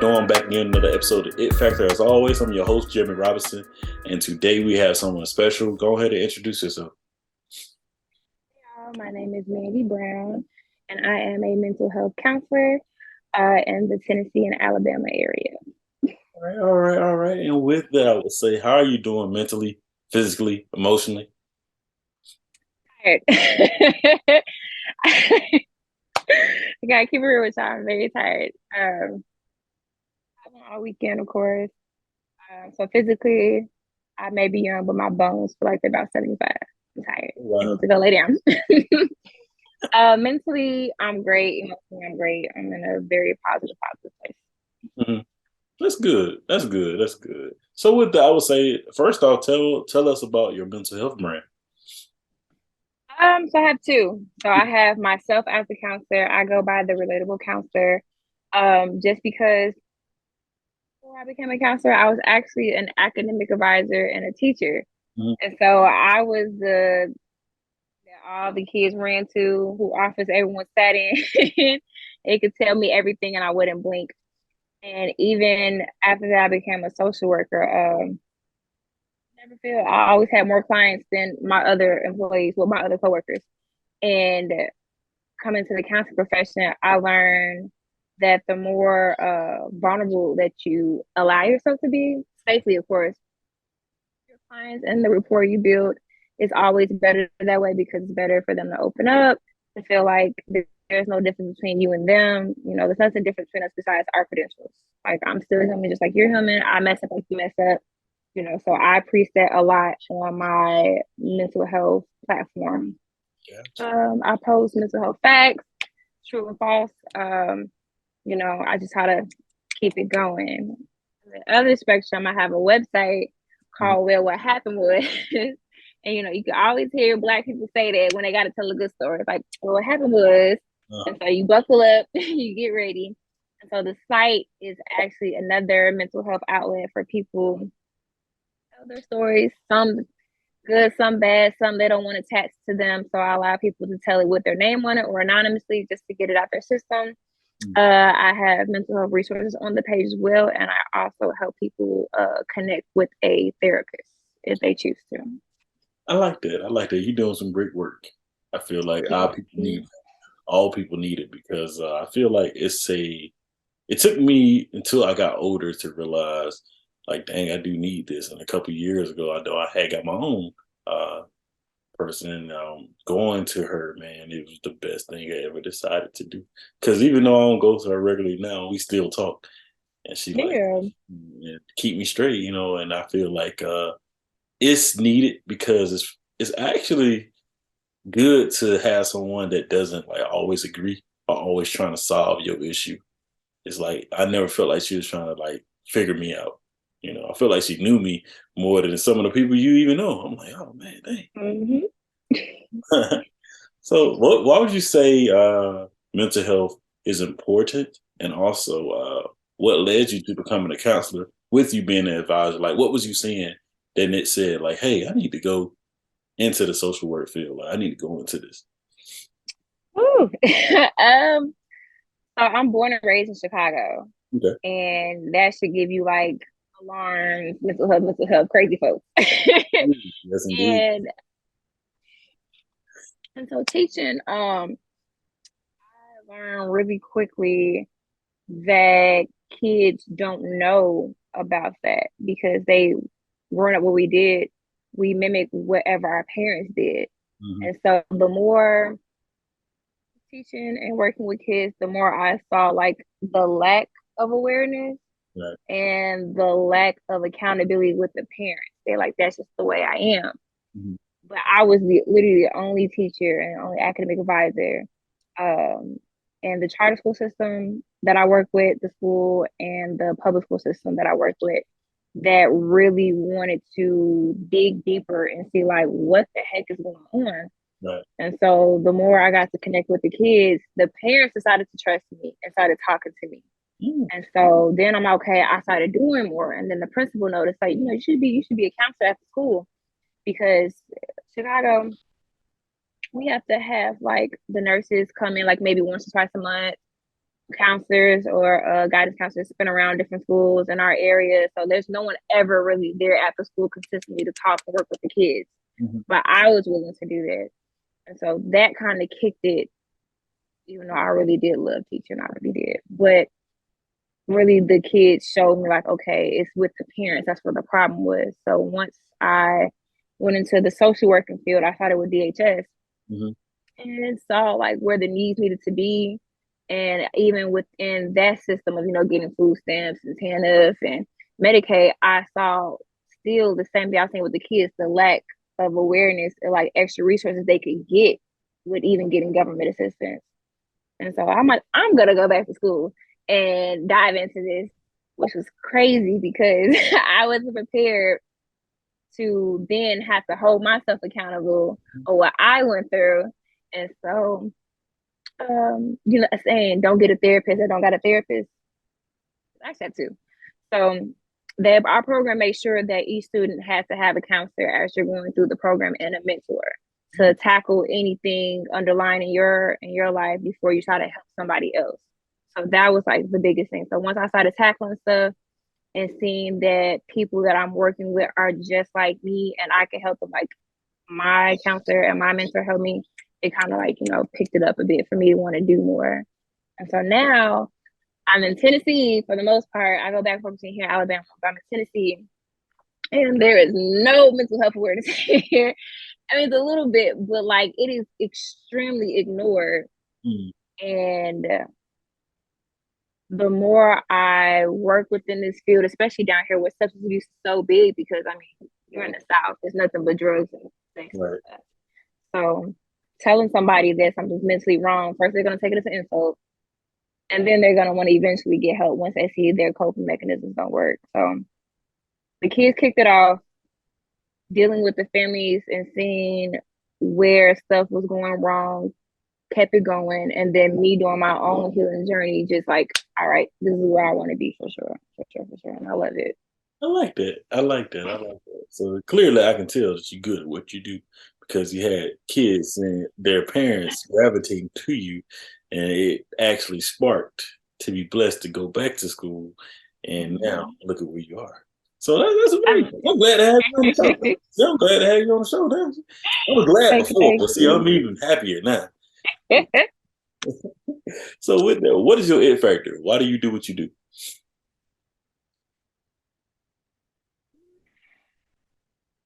y'all doing? Back again, another episode of It Factor. As always, I'm your host, Jeremy Robinson, and today we have someone special. Go ahead and introduce yourself. My name is Mandii Brown, and I am a mental health counselor in the Tennessee and Alabama area. All right. And with that, I would say, how are you doing mentally, physically, emotionally? Tired. I gotta keep it real with y'all. I'm very tired. All weekend, of course. So physically, I may be young, but my bones feel like they're about 75. I'm tired. I Wow. need to go lay down. Mentally, I'm great. Emotionally, I'm great. I'm in a very positive place. Mhm. That's good. That's good. That's good. So with that, I would say, first off, tell us about your mental health brand. So I have two. So I have myself as a counselor. I go by the Relatable counselor. Just because before I became a counselor, I was actually an academic advisor and a teacher. Mhm. And so I was the that all the kids ran to, who office everyone sat in. They could tell me everything and I wouldn't blink. And even after that, I became a social worker. Never feel I always had more clients than my other employees, well, my other coworkers. And coming to the counseling profession, I learned that the more vulnerable that you allow yourself to be, safely, of course, your clients and the rapport you build is always better that way because it's better for them to open up, to feel like there's no difference between you and them. There's nothing different between us besides our credentials. Like, I'm still human, just like you're human. I mess up like you mess up. So I preach that a lot on my mental health platform. Yeah. I post mental health facts, true and false. I just try to keep it going. On the other spectrum, I have a website called Well, What Happened Was. And you can always hear Black people say that when they got to tell a good story. It's like, well, what happened was, Uh, and so you buckle up, you get ready. And so the site is actually another mental health outlet for people to tell their stories. Some good, some bad, some they don't want attached to them. So I allow people to tell it with their name on it or anonymously just to get it out their system. I have mental health resources on the page as well, and I also help people connect with a therapist if they choose to. I like that. I like that. You're doing some great work. I feel like our Thank people need you. all people need it because I feel like it took me until I got older to realize, like, dang, I do need this. And a couple years ago, I know I had got my own uh, person, and going to her, man, it was the best thing I ever decided to do. Because even though I don't go to her regularly now, we still talk, and she like Yeah. keep me straight, And I feel like it's needed because it's actually good to have someone that doesn't like always agree or always trying to solve your issue. It's like I never felt like she was trying to like figure me out. I feel like she knew me more than some of the people you even know. I'm like, oh man, dang. Mm-hmm. So, why would you say mental health is important, and also what led you to becoming a counselor? With you being an advisor, like what was you seeing? Then it said, like, hey, I need to go into the social work field. Like, I need to go into this. Ooh. So I'm born and raised in Chicago, Okay. and that should give you like alarms, mental health, crazy folks. Yes, indeed. and and so teaching, I learned really quickly that kids don't know about that because they growing up what we did, we mimic whatever our parents did. Hmm. And so the more teaching and working with kids, the more I saw like the lack of awareness Right. and the lack of accountability with the parents. They're like, that's just the way I am. Hmm. But I was literally the only teacher and only academic advisor um, in the charter school system that I work with, the school, and the public school system that I work with that really wanted to dig deeper and see like what the heck is going on. Right. And so the more I got to connect with the kids, the parents decided to trust me and started talking to me. Mm. And so then I'm okay. I started doing more, and then the principal noticed, like, you should be a counselor at the school because Chicago, we have to have like the nurses come in like maybe once or twice a month. counselors or guidance counselors spin around different schools in our area. So there's no one ever really there at the school consistently to talk and work with the kids. Mhm. But I was willing to do that. And so that kind of kicked it, even though I really did love teaching, I really did. But really the kids showed me like, okay, it's with the parents. That's what the problem was. So once I went into the social working field, I started with DHS Mhm. and saw like where the needs needed to be. And even within that system of, getting food stamps and TANF and Medicaid, I saw still the same thing I was saying with the kids, the lack of awareness and like extra resources they could get with even getting government assistance. And so I'm like, I'm gonna go back to school and dive into this, which was crazy because I wasn't prepared to then have to hold myself accountable on what I went through. And so, saying don't get a therapist, I don't got a therapist. I said too. So our program made sure that each student has to have a counselor as you're going through the program and a mentor to tackle anything underlying in your life before you try to help somebody else. So that was like the biggest thing. So once I started tackling stuff and seeing that people that I'm working with are just like me and I can help them, like my counselor and my mentor helped me, it kind of like, picked it up a bit for me to want to do more. And so now I'm in Tennessee for the most part. I go back focusing here in Alabama, but I'm in Tennessee, and there is no mental health awareness here. I mean, it's a little bit, but like it is extremely ignored. Mhm. And the more I work within this field, especially down here where substance abuse is so big, because I mean, you're in the South, there's nothing but drugs and things Right. like that. So telling somebody that something's mentally wrong, first they're gonna take it as an insult, and then they're gonna want to eventually get help once they see their coping mechanisms don't work. So the kids kicked it off, dealing with the families and seeing where stuff was going wrong, kept it going, and then me doing my own healing journey, just like, all right, this is where I want to be for sure, for sure, for sure, and I love it. I like that. I like that. I like that. So clearly, I can tell that you're good at what you do because you had kids and their parents gravitating to you, and it actually sparked to be blessed to go back to school. And now Mm-hmm. look at where you are. So that's I'm, amazing. I'm glad to have you on the show. See, I'm glad to have you on the show. I was glad thank you, before, thank but see, you. I'm even happier now. So with that, what is your it factor? Why do you do what you do?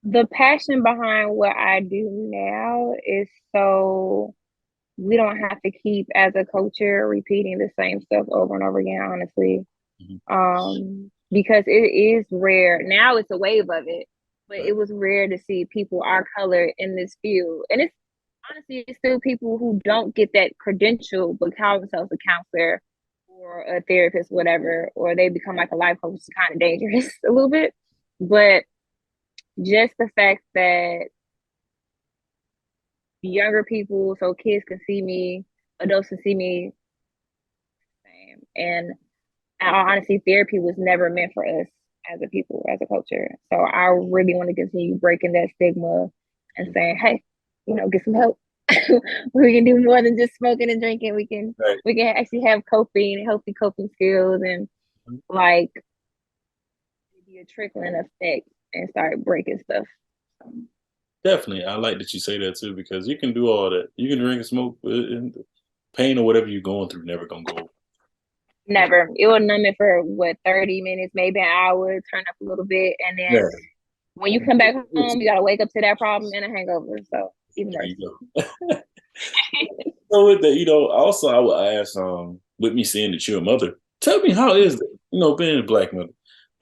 The passion behind what I do now is so we don't have to keep as a culture repeating the same stuff over and over again, honestly. Mhm. Because it is rare. Now it's a wave of it, but Right. it was rare to see people our color in this field. And it's honestly it's still people who don't get that credential but call themselves a counselor or a therapist, whatever, or they become like a life coach. It's kind of dangerous a little bit. But just the fact that younger people, so kids can see me, adults can see me, and honestly, therapy was never meant for us as a people, as a culture. So I really want to continue breaking that stigma and saying, hey, get some help. We can do more than just smoking and drinking. We can Right. we can actually have coping, healthy coping skills, and like be a trickling effect and start breaking stuff. So, Definitely, I like that you say that too because you can do all that. You can drink and smoke, and the pain or whatever you're going through never gonna go. never. It will numb it for what 30 minutes, maybe an hour, turn up a little bit, and then Yeah, when you come back home, you gotta wake up to that problem and a hangover. So even there worse. you go. So with that, also I would ask, with me seeing that you're a mother, tell me how is it, being a black mother?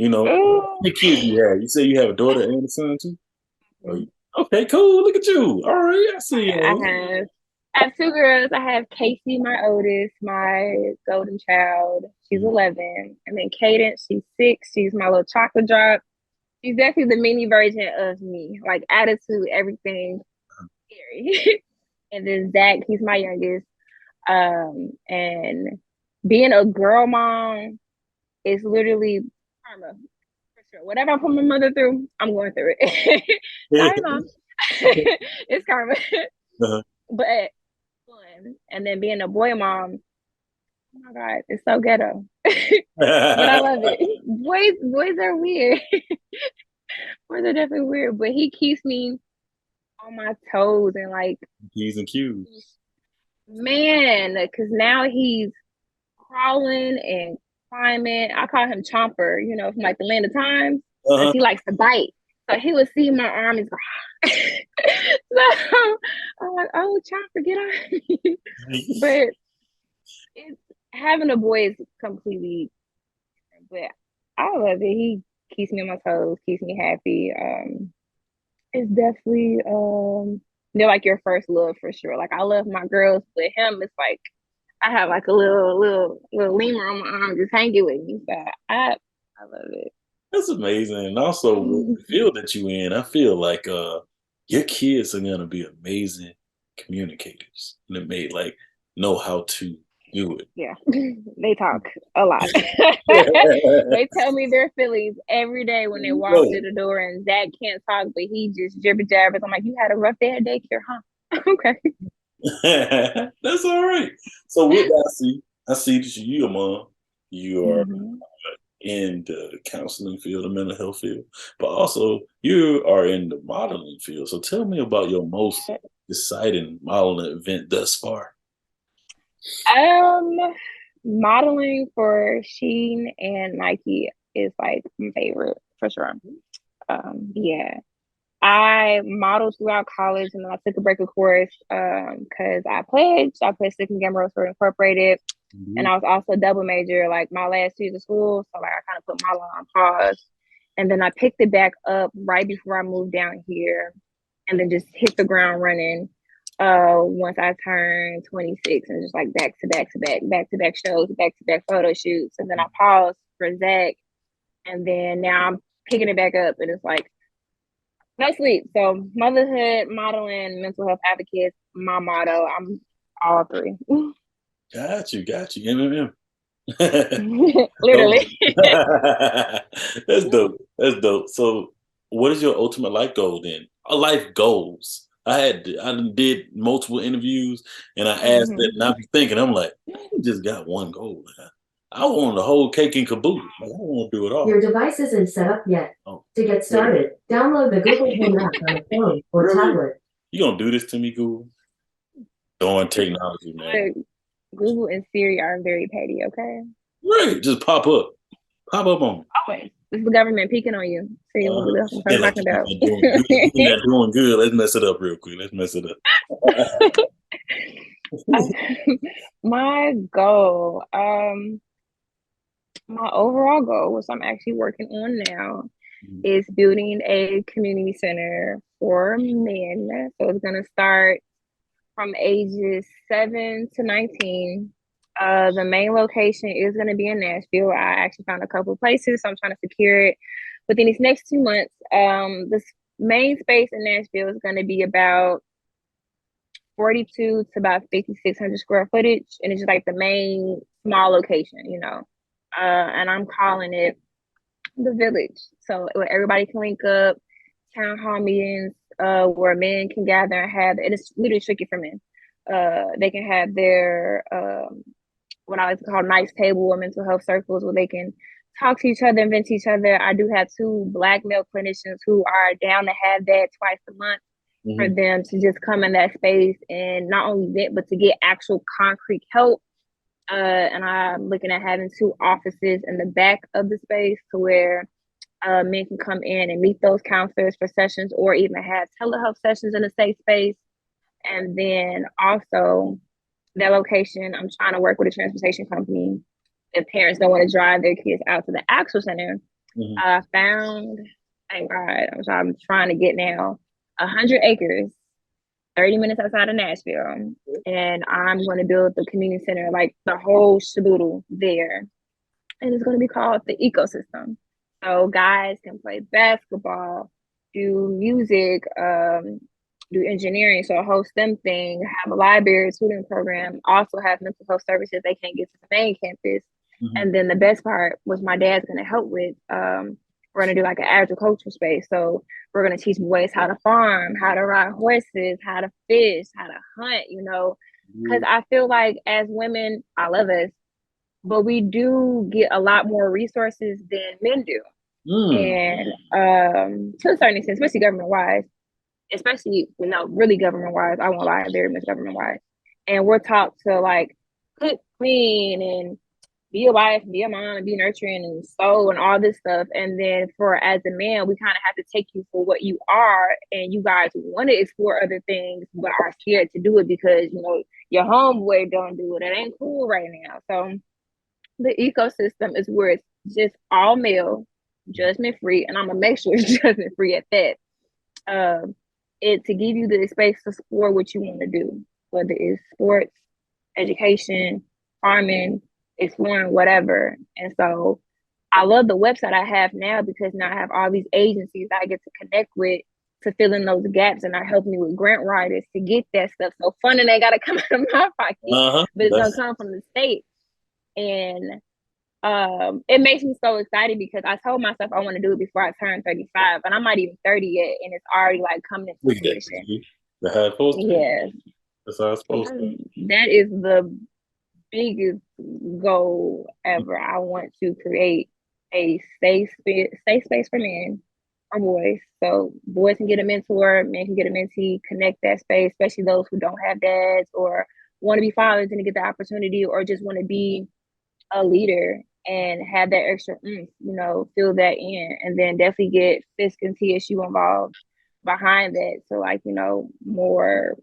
How Ooh. many kids you have? You say you have a daughter and a son too? Okay, cool. Look at you. All right, I see I you. have I have two girls. I have Casey, my oldest, my golden child. She's Mhm. 11, and then Cadence. She's 6. She's my little chocolate drop. She's definitely the mini version of me, like attitude, everything scary. And then Zach, he's my youngest. And being a girl mom is literally karma for sure. Whatever I put my mother through, I'm going through it. Yeah. Sorry, mom. It's karma. Uh-huh. But fun. And then being a boy mom, Oh my God, it's so ghetto. But I love it. Boys are weird. Boys are definitely weird, but he keeps me on my toes and like, P's and Q's. man, because now he's crawling and climbing. I call him Chomper, from like the Land of Times, because Uh-huh. he likes to bite. So he would see my arm, he's like, so I'm like, oh, Chomper, get on. But it's having a boy is completely different. But I love it. He keeps me on my toes, keeps me happy. It's definitely they're like your first love for sure. Like I love my girls, but him, it's like I have like a little lemur on my arm just hanging with me. So I love it. That's amazing. And also with the field that you in, I feel like your kids are gonna be amazing communicators. And they may like know how to do it. Yeah, they talk a lot. They tell me their feelings every day when they walk through Right. the door, and Zach can't talk, but he just jibber jabbers. I'm like, you had a rough day at daycare, huh? Okay. That's all right. So with that, I see that you a mom. You are Hmm. in the counseling field, the mental health field, but also you are in the modeling field. So tell me about your most exciting modeling event thus far. Um, Modeling for Sheen and Nike is like my favorite for sure. Yeah. I modeled throughout college and then I took a break of course because I pledged. I pledged Second Gamma Rose Incorporated, and Mhm. I was also a double major like my last 2 years of school. So like I kind of put modeling on pause, and then I picked it back up right before I moved down here, and then just hit the ground running. Once I turned 26, and just like back to back shows, back to back photo shoots, and then I paused for Zach, and then now I'm picking it back up, and it's like no sleep. So motherhood, modeling, mental health advocates, my motto. I'm all three. Got you. MMM. Dope. Literally. That's dope. That's dope. So, what is your ultimate life goal then? Life goals. I did multiple interviews and I asked that, Hmm. and I be thinking, I'm like, man, we just got one goal. I want the whole cake and caboodle. Like, I want to do it Your all. device isn't set up yet. Oh, To get really? started, download the Google Home app on a phone or Really? tablet. You gonna do this to me, Google? Throwing technology, man. But Google and Siri are very petty, okay? Right, just pop up. Pop up on me. Always. It's the government peeking on you. So you want to They're start like, knocking you're not doing good. You're not doing good. Let's mess it up real quick. Let's mess it up. about. My goal, my overall goal, which I'm actually working on now, is building a community center for men. So it's gonna start from ages 7 to 19. The main location is going to be in Nashville. I actually found a couple of places, so I'm trying to secure it within these next 2 months. This main space in Nashville is going to be about 42 to about 5,600 square footage, and it's just like the main small location. And I'm calling it the Village, so where everybody can link up, town hall meetings, where men can gather and have, and it's literally strictly for men. They can have their what I like to call nice table or mental health circles where they can talk to each other and vent to each other. I do have 2 Black male clinicians who are down to have that twice a month for Mhm. them to just come in that space and not only vent but to get actual concrete help. And I'm looking at having 2 offices in the back of the space to where men can come in and meet those counselors for sessions or even have telehealth sessions in a safe space. And then also that location, I'm trying to work with a transportation company. If parents don't want to drive their kids out to the actual center, Mhm. I found, thank God, I'm trying to get now 100 acres, 30 minutes outside of Nashville. And I'm going to build the community center, like the whole shaboodle there. And it's going to be called the ecosystem. So guys can play basketball, do music, do engineering, so a whole STEM thing, have a library tutoring program, also have mental health services they can't get to the main campus. Mhm. And then the best part was my dad's going to help with. We're going to do like an agricultural space. So we're going to teach boys how to farm, how to ride horses, how to fish, how to hunt, because I feel like as women, I love us. but we do get a lot more resources than men do. Mm. And to a certain extent, especially government wise, especially, really government wise, I won't lie, very much government wise. And we're taught to like cook, clean, and be a wife, be a mom, and be nurturing and sew and all this stuff. And then for as a man, we kind of have to take you for what you are, and you guys want to explore other things, but are scared to do it because your homeboy don't do it. It ain't cool right now. So the ecosystem is where it's just all male, judgment free, and I'm gonna make sure it's judgment free at that. It to give you the space to explore what you want to do, whether it's sports, education, farming, exploring whatever. And so I love the website I have now because now I have all these agencies that I get to connect with to fill in those gaps and are helping me with grant writers to get that stuff. So funding ain't gotta come out of my pocket, but it's gonna come from the state. And it makes me so excited because I told myself I want to do it before I turn 35, and I'm not even 30 yet, and it's already like coming into fruition. Yeah, That's how it's supposed to. that is the biggest goal ever. I want to create a safe space for men or boys, so boys can get a mentor, men can get a mentee, connect that space, especially those who don't have dads or want to be fathers and get the opportunity, or just want to be a leader and have that extra fill that in, and then definitely get FISC and TSU involved behind that. So like, more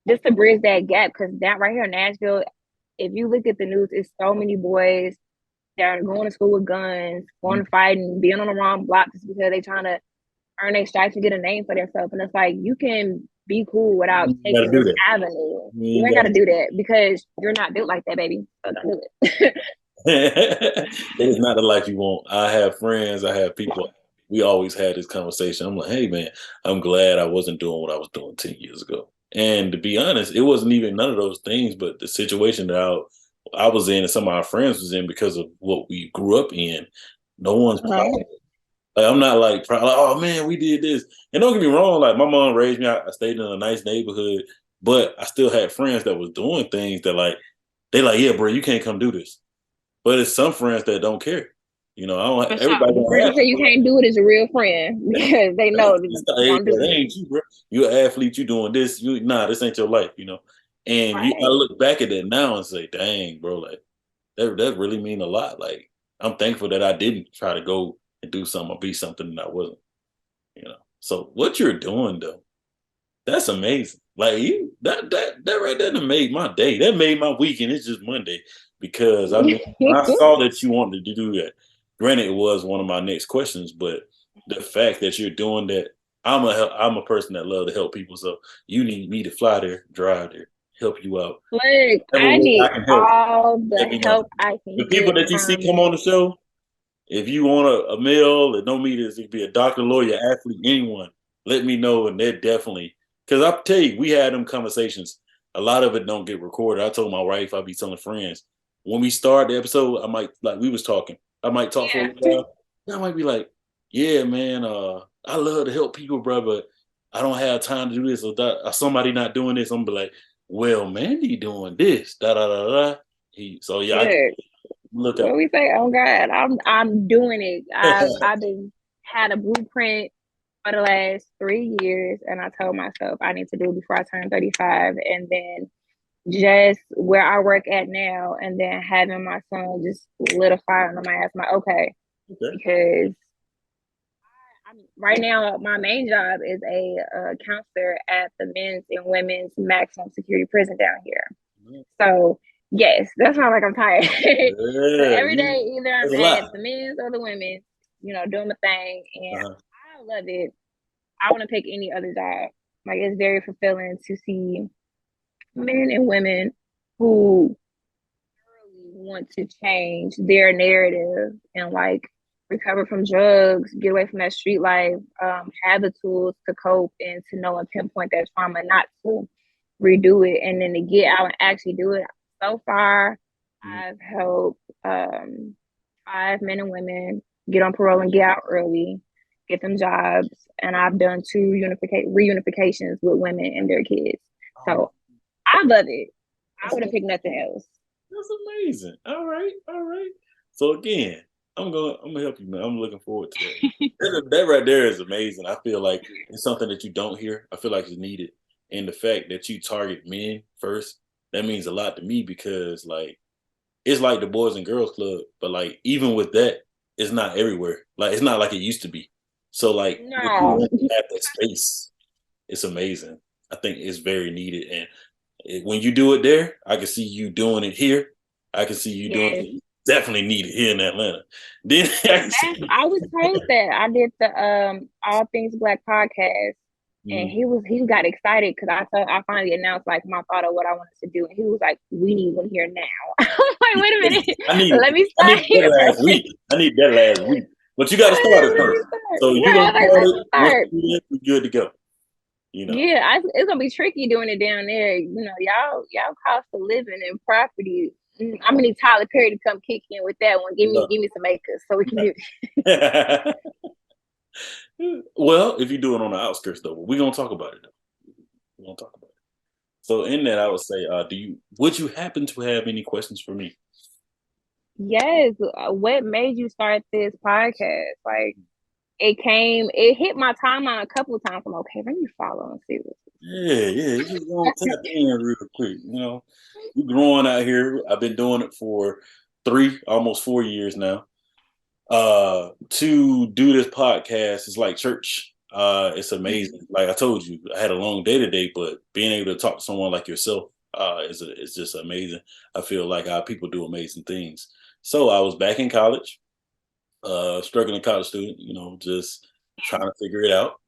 just to bridge that gap, because that right here in Nashville, if you look at the news, it's so many boys that are going to school with guns, going to fight and being on the wrong block just because they're trying to earn their stripes and get a name for themselves. And it's like, you can be cool without taking this avenue. You ain't got to do that because you're not built like that, baby. So don't do it. It is not the life you want. I have friends, I have people. We always had this conversation. I'm like, hey, man, I'm glad I wasn't doing what I was doing 10 years ago. And to be honest, it wasn't even none of those things, but the situation that I was in and some of our friends was in because of what we grew up in. No one's proud. Like, I'm not like proud, like, oh man, we did this. And don't get me wrong, like my mom raised me. I stayed in a nice neighborhood, but I still had friends that was doing things that like, they like, yeah, bro, you can't come do this. But it's some friends that don't care. I don't. Everybody The don't person have. say you can't do it is a real friend because they know that you don't do That it. ain't you, bro. You an athlete. You doing this. This ain't your life. And Right. I look back at that now and say, dang, bro, like that really mean a lot. Like I'm thankful that I didn't try to go and do something or be something that I wasn't. So what you're doing though, that's amazing. Like that right there that made my day. That made my weekend. It's just Monday because I mean when I saw that you wanted to do that. Granted, it was one of my next questions, but the fact that you're doing that, I'm a person that love to help people. So you need me to fly there, drive there, help you out. Look, Every I way need I can help. all the Let me know. help I The can people get that you see from come on the show, if you want a meal, it don't mean it could be a doctor, lawyer, athlete, anyone. Let me know, and they're definitely because I tell you, we had them conversations. A lot of it don't get recorded. I told my wife, I'll be telling friends when we start the episode. I might like we was talking. I might talk for a while. I might be like, yeah, man, I love to help people, bro, but I don't have time to do this or that. Or somebody not doing this. I'm be like, well, Mandii doing this, da da da da. So yeah, I Look, look what out. we say, oh God, I'm doing it. I've been had a blueprint for the last 3 years, and I told myself I need to do it before I turn 35, and then just where I work at now, and then having my son just lit a fire under my ass. Okay, because right now my main job is a counselor at the men's and women's maximum security prison down here. So yes, that's why I'm tired. So every day, either I'm at the men's or the women's, doing my thing, and I love it. I want to pick any other job. Like it's very fulfilling to see men and women who really want to change their narrative and like recover from drugs, get away from that street life, have the tools to cope and to know and pinpoint that trauma, not to redo it, and then to get out and actually do it. So far, I've helped 5 men and women get on parole and get out early, get them jobs, and I've done 2 reunifications with women and their kids. So I love it. I wouldn't pick nothing else. That's amazing. All right, all right. So again, I'm gonna help you, man. I'm looking forward to that. That right there is amazing. I feel like it's something that you don't hear. I feel like it's needed. And the fact that you target men first, that means a lot to me because like it's like the Boys and Girls Club, but like even with that, it's not everywhere. Like it's not like it used to be. So like when No. you have that space, it's amazing. I think it's very needed, and when you do it there, I can see you doing it here. I can see you doing Yes. it definitely needed here in Atlanta. Then I can see, I was told that. I did the All Things Black podcast, and Mhm. he got excited because I finally announced like my thought of what I wanted to do, and he was like, "We need one here now." I'm like, "Wait a minute, I need let me I start need that here last first." week. I need that last week. But you got to start it Let me first. start. So you're Right, I gonna was like, start "Let it. me Once start." you do that, we're good to go. You know. Yeah, it's gonna be tricky doing it down there. You know, y'all cost of living and property. I'm gonna need Tyler Perry to come kick in with that one. No. Give me some acres so we can do. Well, if you do it on the outskirts, though, we're gonna talk about it. Though. We're gonna talk about it. So, in that, I would say, would you happen to have any questions for me? Yes. What made you start this podcast? Like it hit my timeline a couple of times. I'm okay, let me follow and see what. Yeah. You just gonna tap in real quick. You know, we growing out here. I've been doing it for almost 4 years now. To do this podcast is like church. It's amazing. Like I told you, I had a long day today, but being able to talk to someone like yourself is just amazing. I feel like people do amazing things. So I was back in college, struggling college student, just trying to figure it out.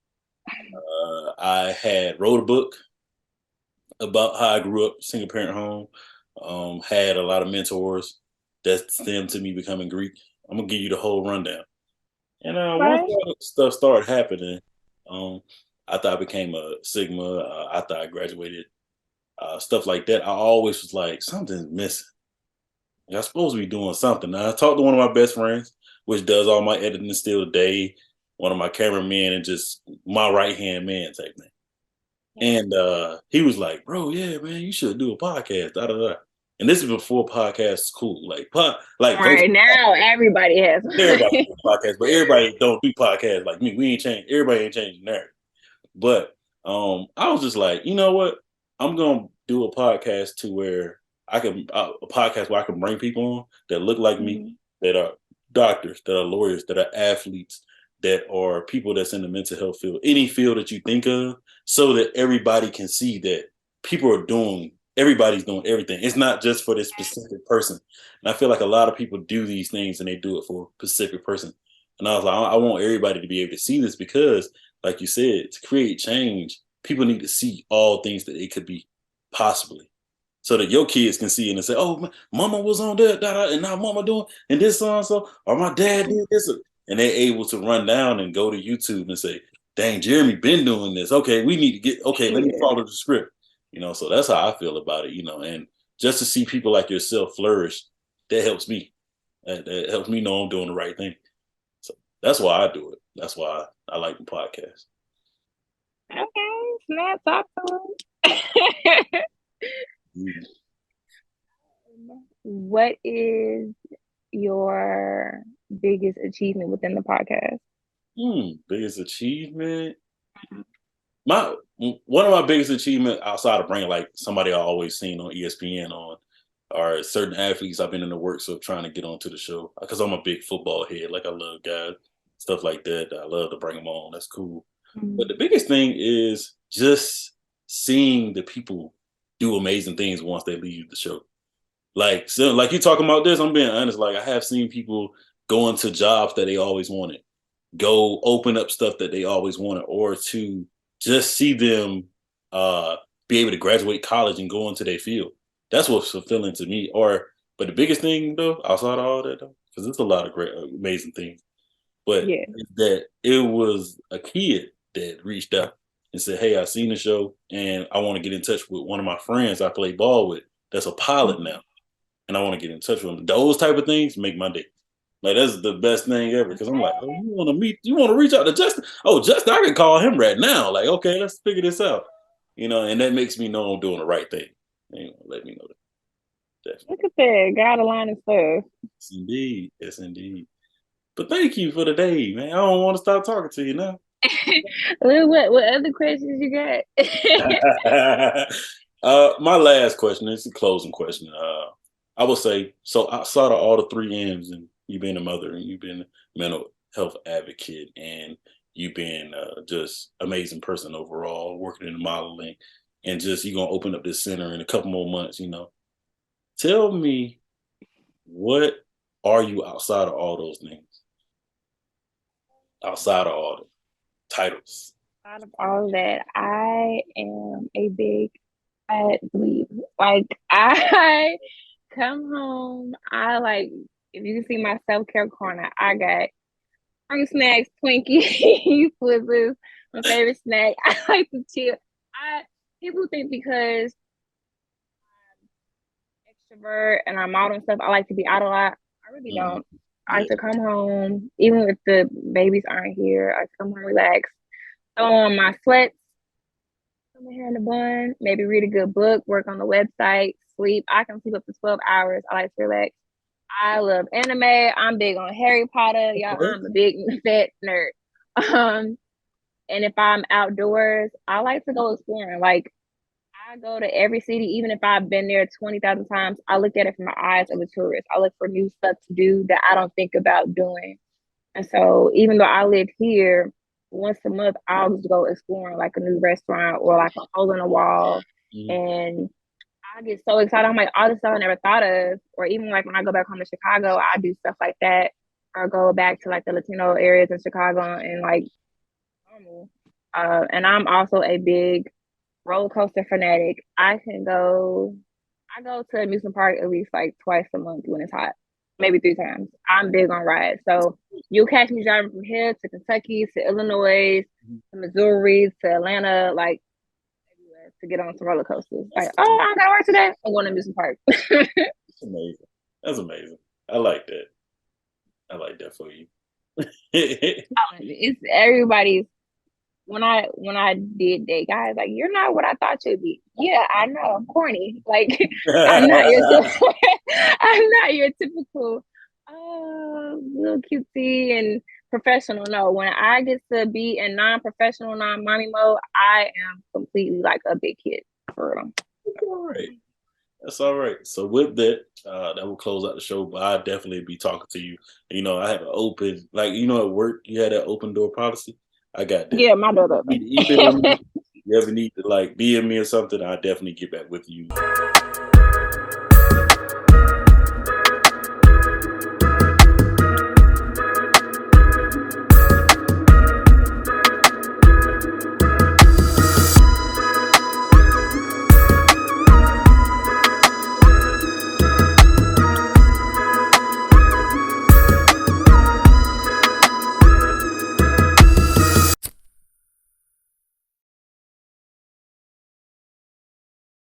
I had wrote a book about how I grew up, single parent home. Had a lot of mentors that stemmed to me becoming Greek. I'm gonna give you the whole rundown. And once Right. that stuff started happening, um, after I became a Sigma, after I graduated, stuff like that, I always was like, something's missing. Like, I'm supposed to be doing something. Now, I talked to one of my best friends, which does all my editing still today, one of my cameramen, and just my right hand man type thing. And he was like, "Bro, yeah, man, you should do a podcast." Da, da, da. And this is before podcasts cool, like All right, now everybody has everybody one. do podcasts, but everybody don't do podcasts like me. We ain't changed. Everybody ain't changing there. But I was just like, you know what? I'm gonna do a podcast to where a podcast where I can bring people on that look like me, Mhm. that are doctors, that are lawyers, that are athletes, that are people that's in the mental health field, any field that you think of, so that everybody can see that people are doing. Everybody's doing everything. It's not just for this specific person. And I feel like a lot of people do these things and they do it for a specific person. And I was like, I want everybody to be able to see this because like you said, to create change, people need to see all things that it could be possibly. So that your kids can see it and say, oh, mama was on that, and now mama doing, and this so and so, or my dad did this. And they're able to run down and go to YouTube and say, dang, Jeremy been doing this. Okay, we need to let me Yeah. follow the script. So that's how I feel about it, and just to see people like yourself flourish, that helps me. That helps me know I'm doing the right thing. So that's why I do it. That's why I like the podcast. Okay, snap, talk to him. Mm. What is your biggest achievement within the podcast? Biggest achievement. My One of my biggest achievement outside of bringing like somebody I always seen on ESPN on, are certain athletes I've been in the works of trying to get onto the show because I'm a big football head. Like I love guys, stuff like that. I love to bring them on. That's cool. But Mhm. the biggest thing is just seeing the people do amazing things once they leave the show. Like you talking about this, I'm being honest. Like I have seen people go into jobs that they always wanted, go open up stuff that they always wanted, or to just see them uh be able to graduate college and go into their field. That's what's fulfilling to me. But the biggest thing though, outside of all that though, because there's a lot of great, amazing things, but Yeah. that it was a kid that reached out and said, "Hey, I seen the show and I want to get in touch with one of my friends I play ball with. That's a pilot now, and I want to get in touch with him." Those type of things make my day. Like that's the best thing ever because I'm like, oh, you want to reach out to Justin? Oh, Justin, I can call him right now. Like, okay, let's figure this out. And that makes me know I'm doing the right thing. Let me know that. definitely. Look at that. God aligning stuff. Yes, indeed. Yes, indeed. But thank you for the day, man. I don't want to stop talking to you now. What other questions you got? My last question is a closing question. I would say, so outside of all the three M's, and you being a mother, and you've been a mental health advocate, and you being just amazing person overall, working in modeling, and just you're gonna open up this center in a couple more months. Tell me, what are you outside of all those things? Outside of all the titles. Out of all that, I am a big athlete. Like I come home, I like if you can see my self-care corner, I got fruit snacks, Twinkies, Twizzlers, my favorite snack. I like to chill. I People think because I'm extrovert and I'm out and stuff, I like to be out a lot. I really Mhm. don't. I Yeah. like to come home, even if the babies aren't here. I come home, relax, throw on my sweats, put my hair in a bun, maybe read a good book, work on the website, sleep. I can sleep up to 12 hours. I like to relax. I love anime. I'm big on Harry Potter. Y'all, Okay. I'm a big fat nerd. Um, and if I'm outdoors, I like to go exploring. Like I go to every city, even if I've been there 20,000 times, I look at it from the eyes of a tourist. I look for new stuff to do that I don't think about doing. And so even though I live here, once a month I'll just go exploring like a new restaurant or like a hole in a wall. Mhm. And I get so excited. I'm like, all the stuff I never thought of. Or even like when I go back home to Chicago, I do stuff like that. Or go back to like the Latino areas in Chicago and like normal. And I'm also a big roller coaster fanatic. I go to amusement park at least like twice a month when it's hot, maybe three times. I'm big on rides. So you'll catch me driving from here to Kentucky to Illinois to Missouri to Atlanta, like everywhere to get on some roller coasters. Like, oh, I gotta work today. I'm going to amusement park. That's amazing. That's amazing. I like that. I like that for you. It's everybody's when I did date guys, like you're not what I thought you'd be. Yeah, I know, I'm corny. Like I'm not your I'm not your typical little cutesy and professional. No, when I get to be in non-professional, non-mommy mode, I am completely like a big kid for real. All right. That's all right. So with that, that will close out the show. But I'll definitely be talking to you. I have an open, like at work, you had that open door policy. I got that. Yeah, my daughter. You email me. You ever need to like DM me or something, I'll definitely get back with you.